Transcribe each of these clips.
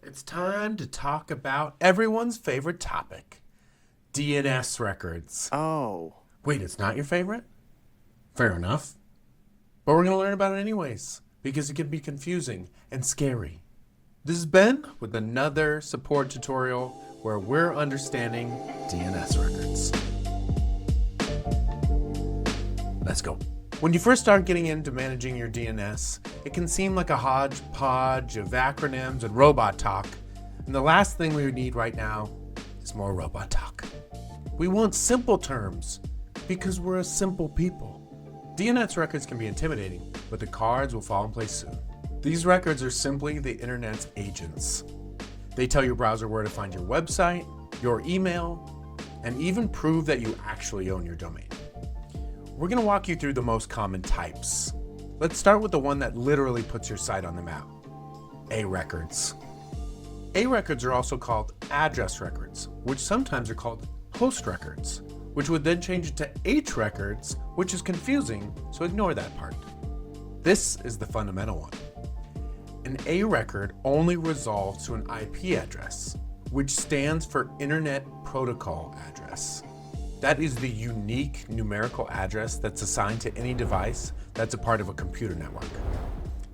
It's time to talk about everyone's favorite topic, DNS records. Oh. Wait, it's not your favorite? Fair enough. But we're going to learn about it anyways, because it can be confusing and scary. This is Ben with another support tutorial where we're understanding DNS records. Let's go. When you first start getting into managing your DNS, it can seem like a hodgepodge of acronyms and robot talk. And the last thing we need right now is more robot talk. We want simple terms because we're a simple people. DNS records can be intimidating, but the cards will fall in place soon. These records are simply the internet's agents. They tell your browser where to find your website, your email, and even prove that you actually own your domain. We're going to walk you through the most common types. Let's start with the one that literally puts your site on the map. A records. A records are also called address records, which sometimes are called host records, which would then change it to H records, which is confusing, so ignore that part. This is the fundamental one. An A record only resolves to an IP address, which stands for Internet Protocol Address. That is the unique numerical address that's assigned to any device that's a part of a computer network.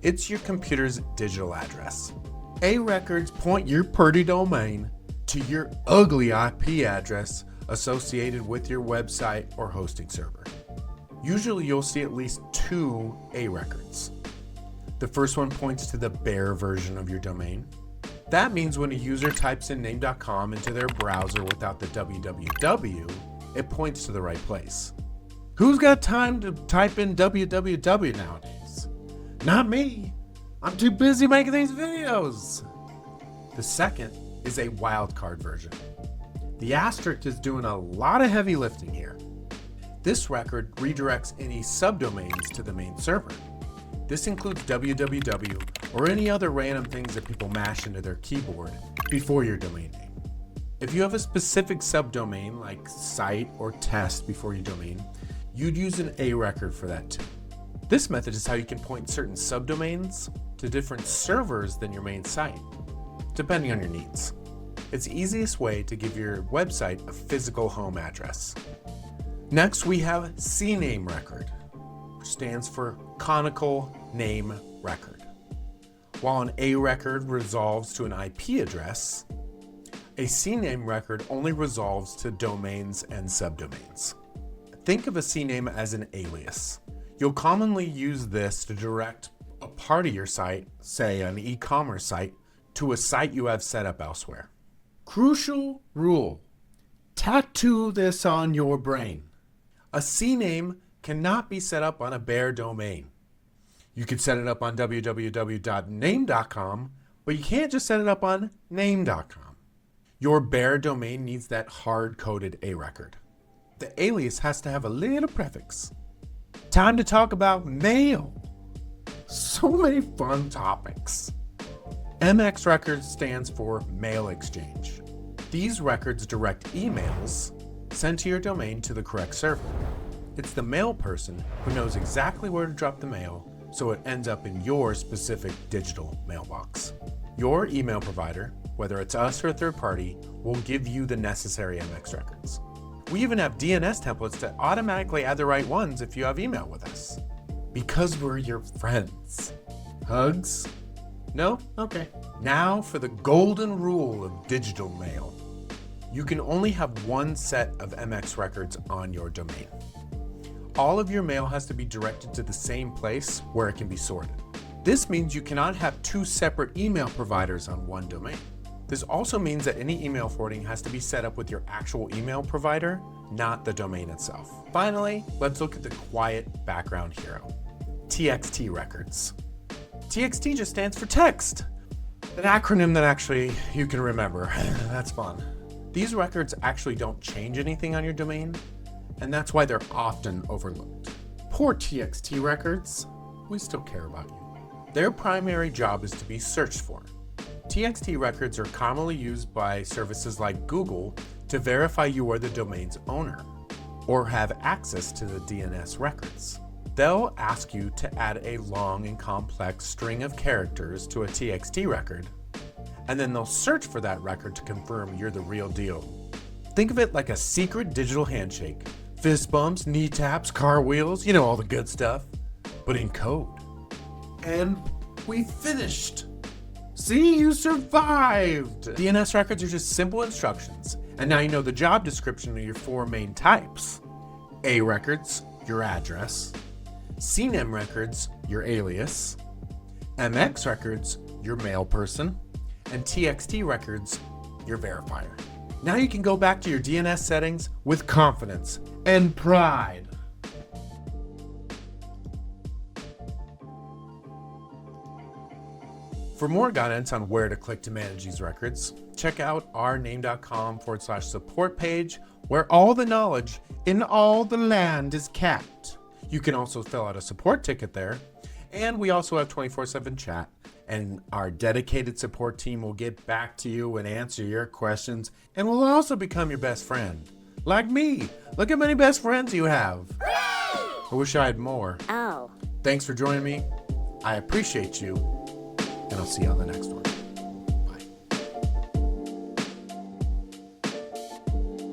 It's your computer's digital address. A records point your pretty domain to your ugly IP address associated with your website or hosting server. Usually you'll see at least two A records. The first one points to the bare version of your domain. That means when a user types in name.com into their browser without the www, it points to the right place. Who's got time to type in www nowadays? Not me. I'm too busy making these videos. The second is a wildcard version. The asterisk is doing a lot of heavy lifting here. This record redirects any subdomains to the main server. This includes www or any other random things that people mash into their keyboard before your domain name. If you have a specific subdomain like site or test before your domain, you'd use an A record for that too. This method is how you can point certain subdomains to different servers than your main site, depending on your needs. It's the easiest way to give your website a physical home address. Next, we have CNAME record, which stands for Conical Name Record. While an A record resolves to an IP address, a CNAME record only resolves to domains and subdomains. Think of a CNAME as an alias. You'll commonly use this to direct a part of your site, say an e-commerce site, to a site you have set up elsewhere. Crucial rule. Tattoo this on your brain. A CNAME cannot be set up on a bare domain. You can set it up on www.name.com, but you can't just set it up on name.com. Your bare domain needs that hard-coded A record. The alias has to have a little prefix. Time to talk about mail. So many fun topics. MX records stands for Mail Exchange. These records direct emails sent to your domain to the correct server. It's the mail person who knows exactly where to drop the mail so it ends up in your specific digital mailbox. Your email provider, whether it's us or a third party, will give you the necessary MX records. We even have DNS templates to automatically add the right ones if you have email with us. Because we're your friends. Hugs? No? Okay. Now for the golden rule of digital mail. You can only have one set of MX records on your domain. All of your mail has to be directed to the same place where it can be sorted. This means you cannot have two separate email providers on one domain. This also means that any email forwarding has to be set up with your actual email provider, not the domain itself. Finally, let's look at the quiet background hero, TXT records. TXT just stands for text, an acronym that actually you can remember. That's fun. These records actually don't change anything on your domain, and that's why they're often overlooked. Poor TXT records, we still care about you. Their primary job is to be searched for. TXT records are commonly used by services like Google to verify you are the domain's owner or have access to the DNS records. They'll ask you to add a long and complex string of characters to a TXT record and then they'll search for that record to confirm you're the real deal. Think of it like a secret digital handshake. Fist bumps, knee taps, car wheels, all the good stuff, but in code. And we finished. See, you survived! DNS records are just simple instructions, and now you know the job description of your 4 main types. A records, your address. CNAME records, your alias. MX records, your mail person. And TXT records, your verifier. Now you can go back to your DNS settings with confidence and pride. For more guidance on where to click to manage these records, check out ourname.com/support page, where all the knowledge in all the land is kept. You can also fill out a support ticket there, and we also have 24/7 chat, and our dedicated support team will get back to you and answer your questions, and will also become your best friend. Like me. Look how many best friends you have. I wish I had more. Oh. Thanks for joining me. I appreciate you. And I'll see you on the next one.